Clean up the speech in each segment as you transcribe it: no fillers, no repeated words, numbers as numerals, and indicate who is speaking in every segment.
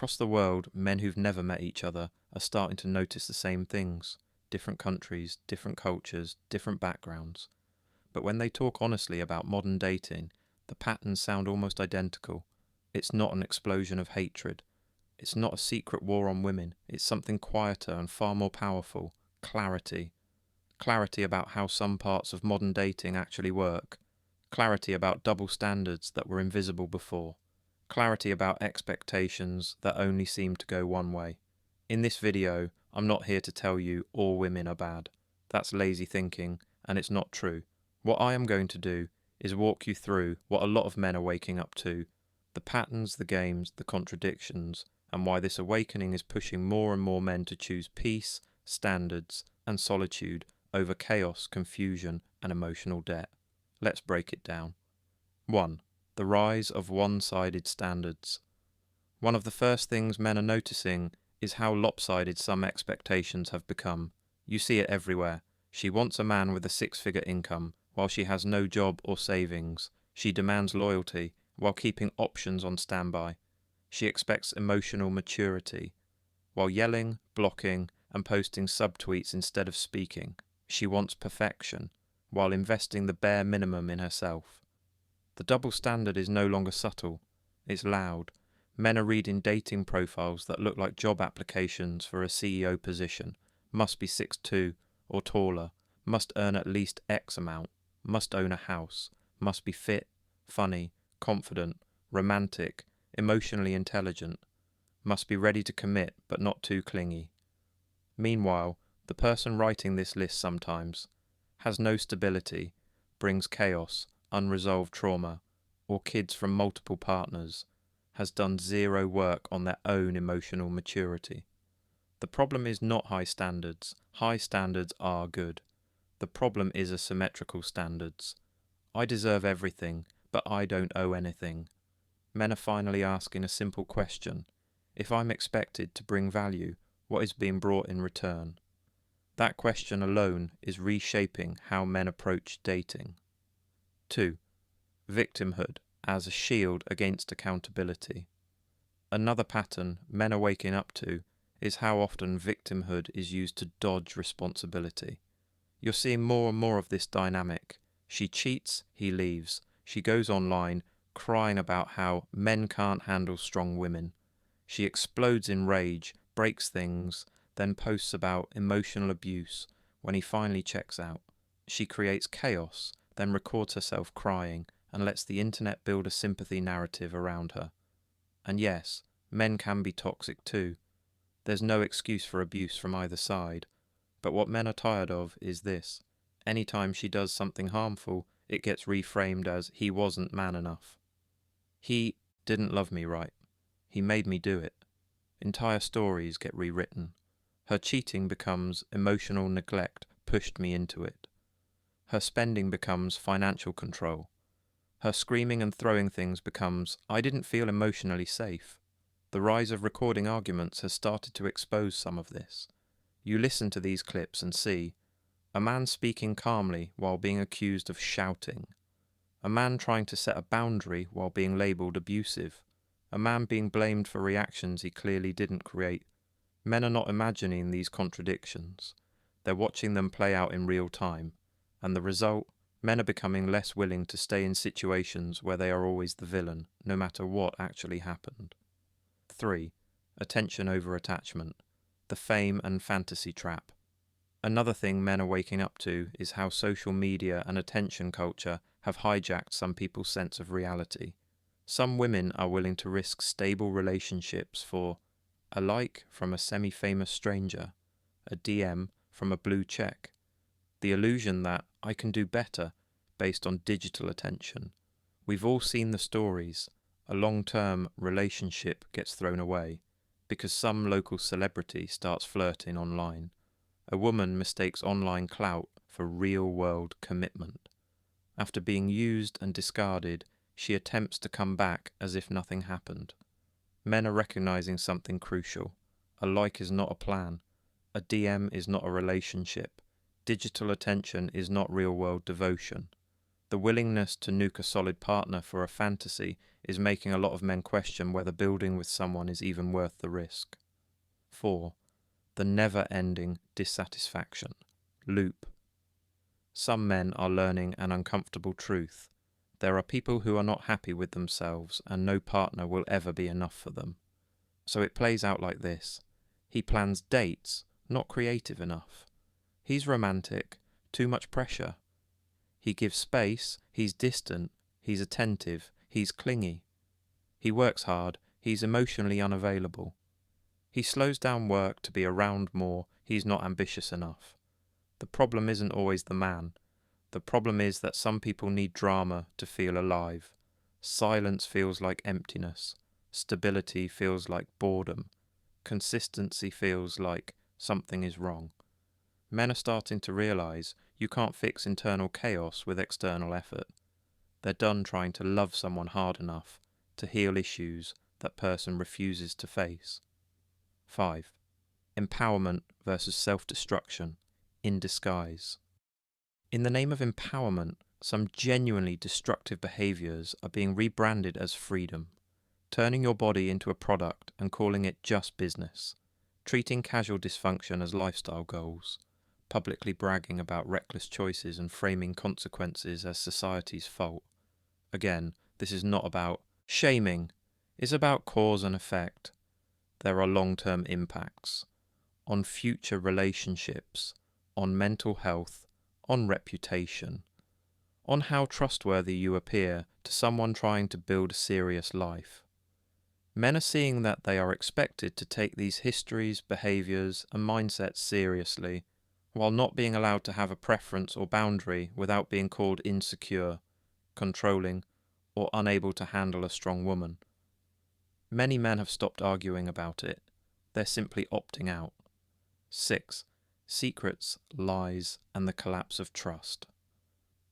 Speaker 1: Across the world, men who've never met each other are starting to notice the same things. Different countries, different cultures, different backgrounds. But when they talk honestly about modern dating, the patterns sound almost identical. It's not an explosion of hatred. It's not a secret war on women. It's something quieter and far more powerful. Clarity. Clarity about how some parts of modern dating actually work. Clarity about double standards that were invisible before. Clarity about expectations that only seem to go one way. In this video, I'm not here to tell you all women are bad. That's lazy thinking, and it's not true. What I am going to do is walk you through what a lot of men are waking up to, the patterns, the games, the contradictions, and why this awakening is pushing more and more men to choose peace, standards, and solitude over chaos, confusion, and emotional debt. Let's break it down. 1. The rise of one-sided standards. One of the first things men are noticing is how lopsided some expectations have become. You see it everywhere. She wants a man with a six-figure income, while she has no job or savings. She demands loyalty, while keeping options on standby. She expects emotional maturity, while yelling, blocking, and posting subtweets instead of speaking. She wants perfection, while investing the bare minimum in herself. The double standard is no longer subtle, it's loud. Men are reading dating profiles that look like job applications for a CEO position. Must be 6'2" or taller, must earn at least X amount, must own a house, must be fit, funny, confident, romantic, emotionally intelligent, must be ready to commit but not too clingy. Meanwhile, the person writing this list sometimes has no stability, brings chaos, unresolved trauma, or kids from multiple partners, has done zero work on their own emotional maturity. The problem is not high standards. High standards are good. The problem is asymmetrical standards. I deserve everything, but I don't owe anything. Men are finally asking a simple question. If I'm expected to bring value, what is being brought in return? That question alone is reshaping how men approach dating. 2. Victimhood as a shield against accountability. Another pattern men are waking up to is how often victimhood is used to dodge responsibility. You're seeing more and more of this dynamic. She cheats, he leaves. She goes online crying about how men can't handle strong women. She explodes in rage, breaks things, then posts about emotional abuse when he finally checks out. She creates chaos, then records herself crying and lets the internet build a sympathy narrative around her. And yes, men can be toxic too. There's no excuse for abuse from either side. But what men are tired of is this. Anytime she does something harmful, it gets reframed as he wasn't man enough. He didn't love me right. He made me do it. Entire stories get rewritten. Her cheating becomes emotional neglect pushed me into it. Her spending becomes financial control. Her screaming and throwing things becomes I didn't feel emotionally safe. The rise of recording arguments has started to expose some of this. You listen to these clips and see a man speaking calmly while being accused of shouting, a man trying to set a boundary while being labelled abusive, a man being blamed for reactions he clearly didn't create. Men are not imagining these contradictions. They're watching them play out in real time, and the result, men are becoming less willing to stay in situations where they are always the villain, no matter what actually happened. 3. Attention over attachment. The fame and fantasy trap. Another thing men are waking up to is how social media and attention culture have hijacked some people's sense of reality. Some women are willing to risk stable relationships for a like from a semi-famous stranger, a DM from a blue check, the illusion that I can do better based on digital attention. We've all seen the stories. A long-term relationship gets thrown away because some local celebrity starts flirting online. A woman mistakes online clout for real-world commitment. After being used and discarded, she attempts to come back as if nothing happened. Men are recognizing something crucial. A like is not a plan. A DM is not a relationship. Digital attention is not real-world devotion. The willingness to nuke a solid partner for a fantasy is making a lot of men question whether building with someone is even worth the risk. 4. The never-ending dissatisfaction loop. Some men are learning an uncomfortable truth. There are people who are not happy with themselves, and no partner will ever be enough for them. So it plays out like this. He plans dates, not creative enough. He's romantic, too much pressure. He gives space, he's distant, he's attentive, he's clingy. He works hard, he's emotionally unavailable. He slows down work to be around more, he's not ambitious enough. The problem isn't always the man. The problem is that some people need drama to feel alive. Silence feels like emptiness. Stability feels like boredom. Consistency feels like something is wrong. Men are starting to realise you can't fix internal chaos with external effort. They're done trying to love someone hard enough to heal issues that person refuses to face. 5. Empowerment versus self-destruction in disguise. In the name of empowerment, some genuinely destructive behaviours are being rebranded as freedom. Turning your body into a product and calling it just business. Treating casual dysfunction as lifestyle goals. Publicly bragging about reckless choices and framing consequences as society's fault. Again, this is not about shaming. It's about cause and effect. There are long-term impacts on future relationships, on mental health, on reputation, on how trustworthy you appear to someone trying to build a serious life. Men are seeing that they are expected to take these histories, behaviours and mindsets seriously, while not being allowed to have a preference or boundary without being called insecure, controlling, or unable to handle a strong woman. Many men have stopped arguing about it. They're simply opting out. 6. Secrets, lies, and the collapse of trust.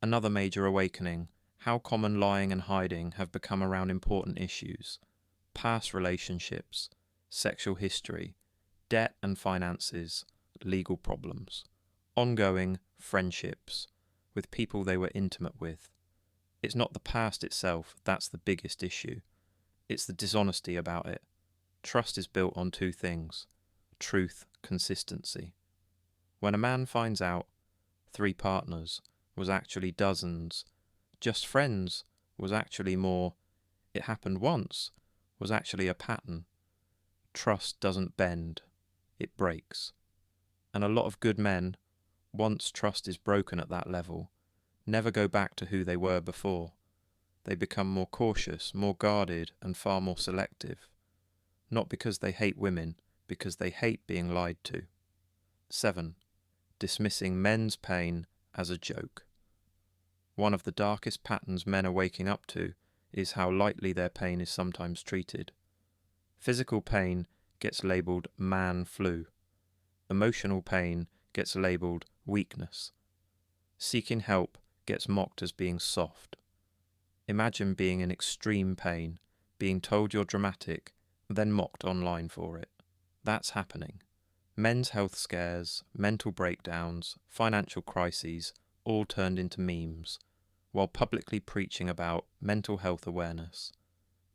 Speaker 1: Another major awakening, how common lying and hiding have become around important issues. Past relationships, sexual history, debt and finances, legal problems, ongoing friendships with people they were intimate with. It's not the past itself that's the biggest issue. It's the dishonesty about it. Trust is built on 2 things: truth, consistency. When a man finds out 3 partners was actually dozens, just friends was actually more, it happened once was actually a pattern, trust doesn't bend, it breaks. And a lot of good men, once trust is broken at that level, never go back to who they were before. They become more cautious, more guarded, and far more selective. Not because they hate women, because they hate being lied to. 7. Dismissing men's pain as a joke. One of the darkest patterns men are waking up to is how lightly their pain is sometimes treated. Physical pain gets labelled man flu. Emotional pain gets labelled weakness. Seeking help gets mocked as being soft. Imagine being in extreme pain, being told you're dramatic, then mocked online for it. That's happening. Men's health scares, mental breakdowns, financial crises, all turned into memes, while publicly preaching about mental health awareness.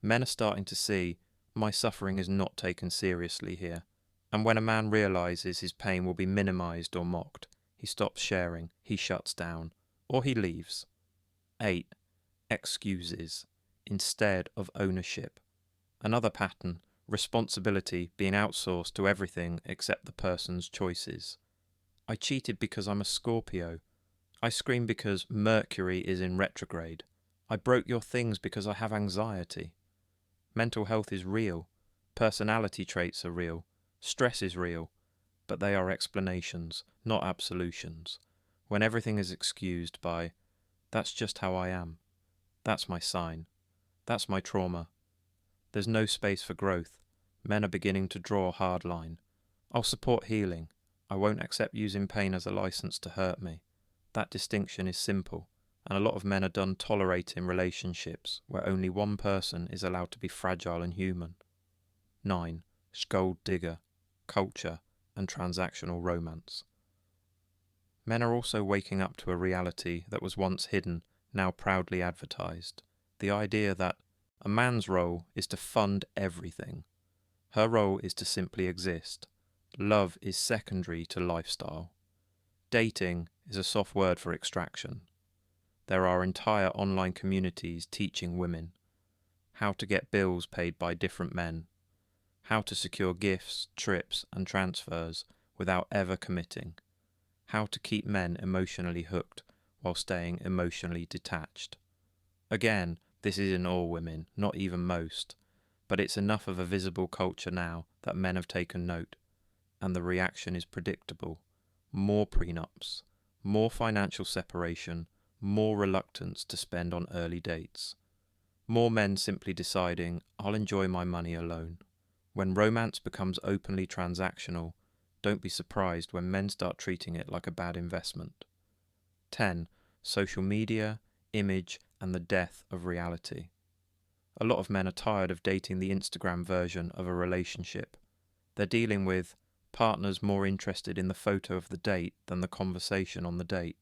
Speaker 1: Men are starting to see, my suffering is not taken seriously here, and when a man realises his pain will be minimised or mocked, he stops sharing, he shuts down, or he leaves. 8. Excuses instead of ownership. Another pattern, responsibility being outsourced to everything except the person's choices. I cheated because I'm a Scorpio. I scream because Mercury is in retrograde. I broke your things because I have anxiety. Mental health is real. Personality traits are real. Stress is real. But they are explanations, not absolutions. When everything is excused by, that's just how I am. That's my sign. That's my trauma. There's no space for growth. Men are beginning to draw a hard line. I'll support healing. I won't accept using pain as a license to hurt me. That distinction is simple, and a lot of men are done tolerating relationships where only one person is allowed to be fragile and human. 9. Gold digger, culture, and transactional romance. Men are also waking up to a reality that was once hidden, now proudly advertised. The idea that a man's role is to fund everything. Her role is to simply exist. Love is secondary to lifestyle. Dating is a soft word for extraction. There are entire online communities teaching women how to get bills paid by different men, how to secure gifts, trips, and transfers without ever committing, how to keep men emotionally hooked while staying emotionally detached. Again, this isn't all women, not even most, but it's enough of a visible culture now that men have taken note, and the reaction is predictable. More prenups, more financial separation, more reluctance to spend on early dates. More men simply deciding, I'll enjoy my money alone. When romance becomes openly transactional, don't be surprised when men start treating it like a bad investment. 10. Social media, image, and the death of reality. A lot of men are tired of dating the Instagram version of a relationship. They're dealing with partners more interested in the photo of the date than the conversation on the date,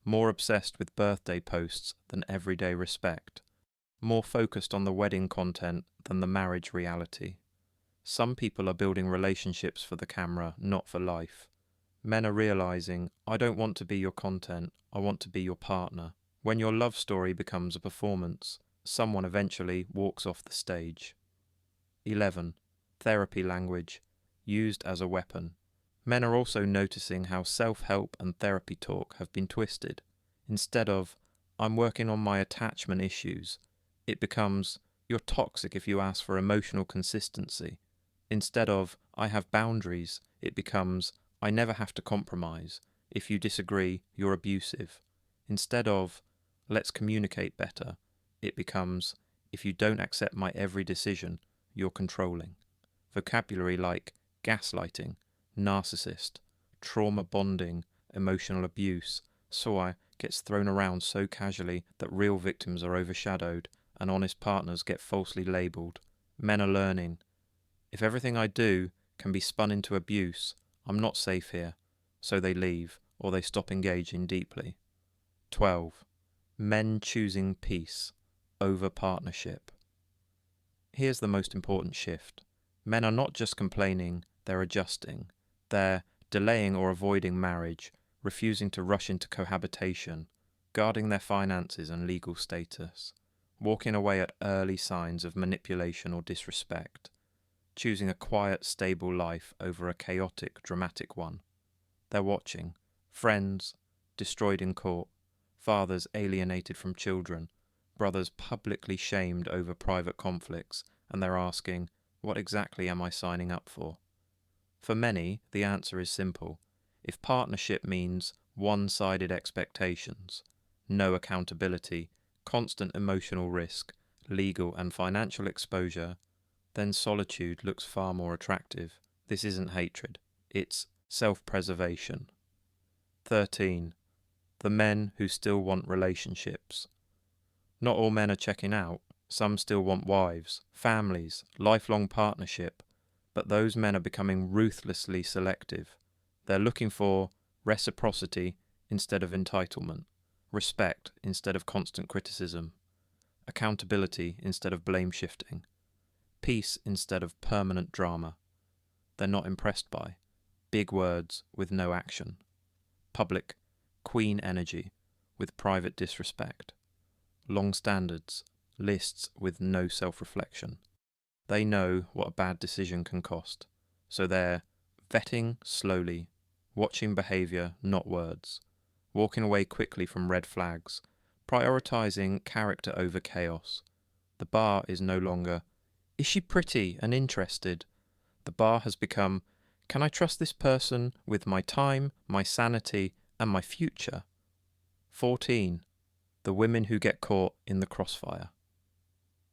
Speaker 1: more obsessed with birthday posts than everyday respect, more focused on the wedding content than the marriage reality. Some people are building relationships for the camera, not for life. Men are realizing, I don't want to be your content, I want to be your partner. When your love story becomes a performance, someone eventually walks off the stage. 11. Therapy language, used as a weapon. Men are also noticing how self-help and therapy talk have been twisted. Instead of, I'm working on my attachment issues, it becomes, you're toxic if you ask for emotional consistency. Instead of, I have boundaries, it becomes, I never have to compromise. If you disagree, you're abusive. Instead of, let's communicate better, it becomes, if you don't accept my every decision, you're controlling. Vocabulary like gaslighting, narcissist, trauma bonding, emotional abuse, SOI gets thrown around so casually that real victims are overshadowed and honest partners get falsely labelled. Men are learning, if everything I do can be spun into abuse, I'm not safe here, so they leave or they stop engaging deeply. 12. Men choosing peace over partnership. Here's the most important shift. Men are not just complaining, they're adjusting. They're delaying or avoiding marriage, refusing to rush into cohabitation, guarding their finances and legal status, walking away at early signs of manipulation or disrespect, choosing a quiet, stable life over a chaotic, dramatic one. They're watching. Friends destroyed in court, fathers alienated from children, brothers publicly shamed over private conflicts, and they're asking, what exactly am I signing up for? For many, the answer is simple. If partnership means one-sided expectations, no accountability, constant emotional risk, legal and financial exposure, then solitude looks far more attractive. This isn't hatred, it's self-preservation. 13. The men who still want relationships. Not all men are checking out. Some still want wives, families, lifelong partnership, but those men are becoming ruthlessly selective. They're looking for reciprocity instead of entitlement, respect instead of constant criticism, accountability instead of blame shifting, peace instead of permanent drama. They're not impressed by big words with no action, public queen energy with private disrespect, long standards, lists with no self-reflection. They know what a bad decision can cost, so they're vetting slowly, watching behaviour, not words, walking away quickly from red flags, prioritising character over chaos. The bar is no longer, is she pretty and interested? The bar has become, can I trust this person with my time, my sanity, and my future? 14. The women who get caught in the crossfire.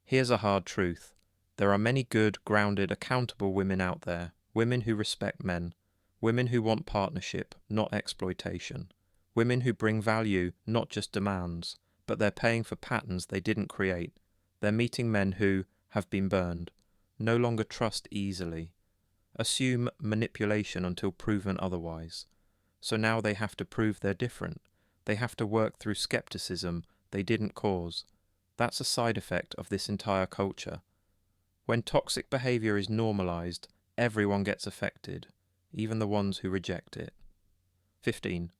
Speaker 1: Here's a hard truth. There are many good, grounded, accountable women out there, women who respect men, women who want partnership, not exploitation, women who bring value, not just demands, but they're paying for patterns they didn't create. They're meeting men who have been burned, no longer trust easily, assume manipulation until proven otherwise. So now they have to prove they're different. They have to work through skepticism they didn't cause. That's a side effect of this entire culture. When toxic behavior is normalized, everyone gets affected, even the ones who reject it. 15.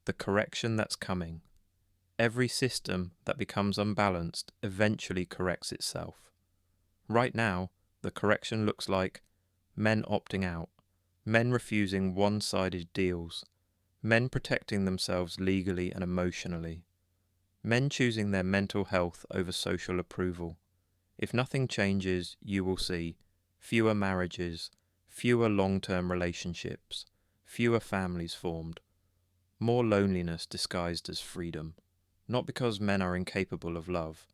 Speaker 1: The correction that's coming. Every system that becomes unbalanced eventually corrects itself. Right now, the correction looks like men opting out, men refusing one-sided deals, men protecting themselves legally and emotionally, men choosing their mental health over social approval. If nothing changes, you will see fewer marriages, fewer long-term relationships, fewer families formed, more loneliness disguised as freedom. Not because men are incapable of love,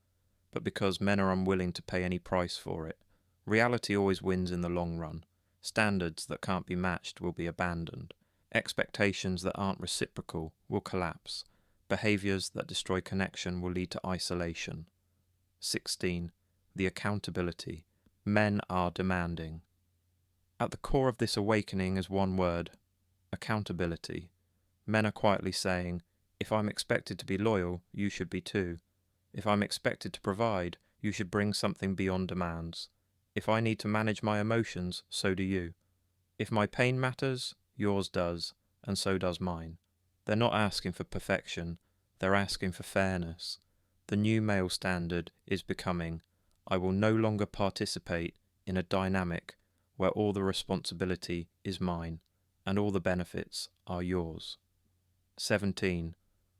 Speaker 1: but because men are unwilling to pay any price for it. Reality always wins in the long run. Standards that can't be matched will be abandoned. Expectations that aren't reciprocal will collapse. Behaviours that destroy connection will lead to isolation. 16. The accountability. Men are demanding. At the core of this awakening is one word: accountability. Men are quietly saying, if I'm expected to be loyal, you should be too. If I'm expected to provide, you should bring something beyond demands. If I need to manage my emotions, so do you. If my pain matters, yours does, and so does mine. They're not asking for perfection, they're asking for fairness. The new male standard is becoming, I will no longer participate in a dynamic where all the responsibility is mine, and all the benefits are yours. 17.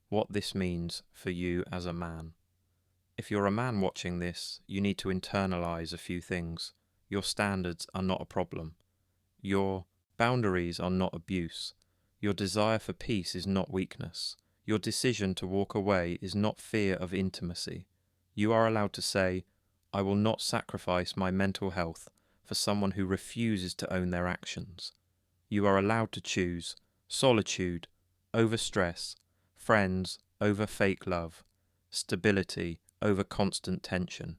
Speaker 1: What this means for you as a man. If you're a man watching this, you need to internalize a few things. Your standards are not a problem. Your boundaries are not abuse. Your desire for peace is not weakness. Your decision to walk away is not fear of intimacy. You are allowed to say, I will not sacrifice my mental health for someone who refuses to own their actions. You are allowed to choose solitude over stress, friends over fake love, stability over constant tension.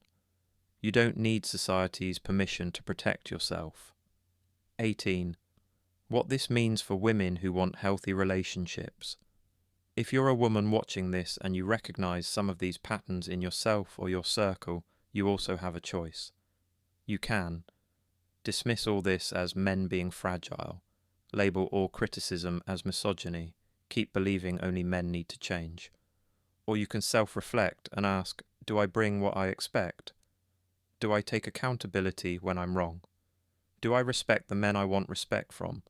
Speaker 1: You don't need society's permission to protect yourself. 18. What this means for women who want healthy relationships. If you're a woman watching this and you recognize some of these patterns in yourself or your circle, you also have a choice. You can dismiss all this as men being fragile, label all criticism as misogyny, keep believing only men need to change. Or you can self-reflect and ask, do I bring what I expect? Do I take accountability when I'm wrong? Do I respect the men I want respect from?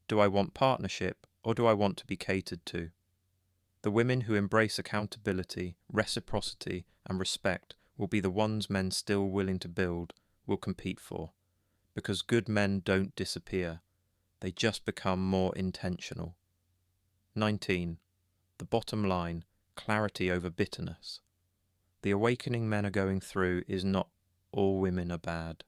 Speaker 1: Do I want partnership, or do I want to be catered to? The women who embrace accountability, reciprocity, and respect will be the ones men still willing to build, will compete for. Because good men don't disappear. They just become more intentional. 19. The bottom line, clarity over bitterness. The awakening men are going through is not all women are bad.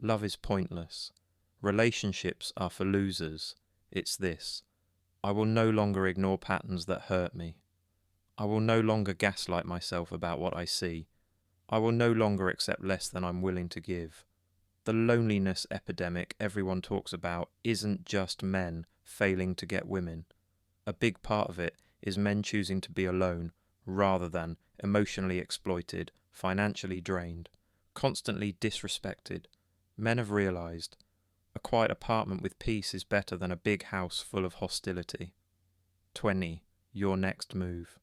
Speaker 1: Love is pointless. Relationships are for losers. It's this: I will no longer ignore patterns that hurt me. I will no longer gaslight myself about what I see. I will no longer accept less than I'm willing to give. The loneliness epidemic everyone talks about isn't just men failing to get women. A big part of it is men choosing to be alone rather than emotionally exploited, financially drained, constantly disrespected. Men have realized a quiet apartment with peace is better than a big house full of hostility. 20. Your next move.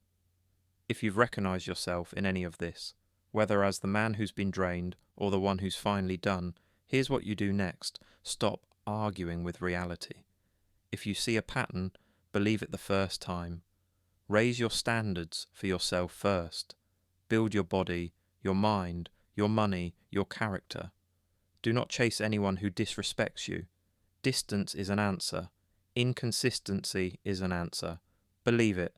Speaker 1: If you've recognized yourself in any of this, whether as the man who's been drained or the one who's finally done, here's what you do next. Stop arguing with reality. If you see a pattern, believe it the first time. Raise your standards for yourself first. Build your body, your mind, your money, your character. Do not chase anyone who disrespects you. Distance is an answer. Inconsistency is an answer. Believe it.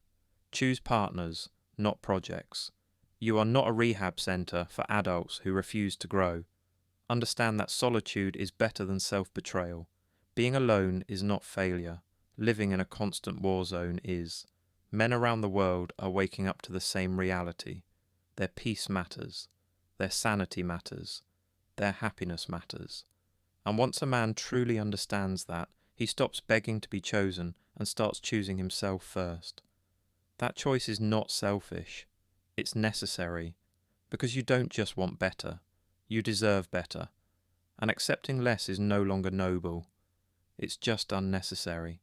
Speaker 1: Choose partners, not projects. You are not a rehab centre for adults who refuse to grow. Understand that solitude is better than self-betrayal. Being alone is not failure. Living in a constant war zone is. Men around the world are waking up to the same reality. Their peace matters. Their sanity matters. Their happiness matters. And once a man truly understands that, he stops begging to be chosen and starts choosing himself first. That choice is not selfish. It's necessary, because you don't just want better, you deserve better, and accepting less is no longer noble, it's just unnecessary.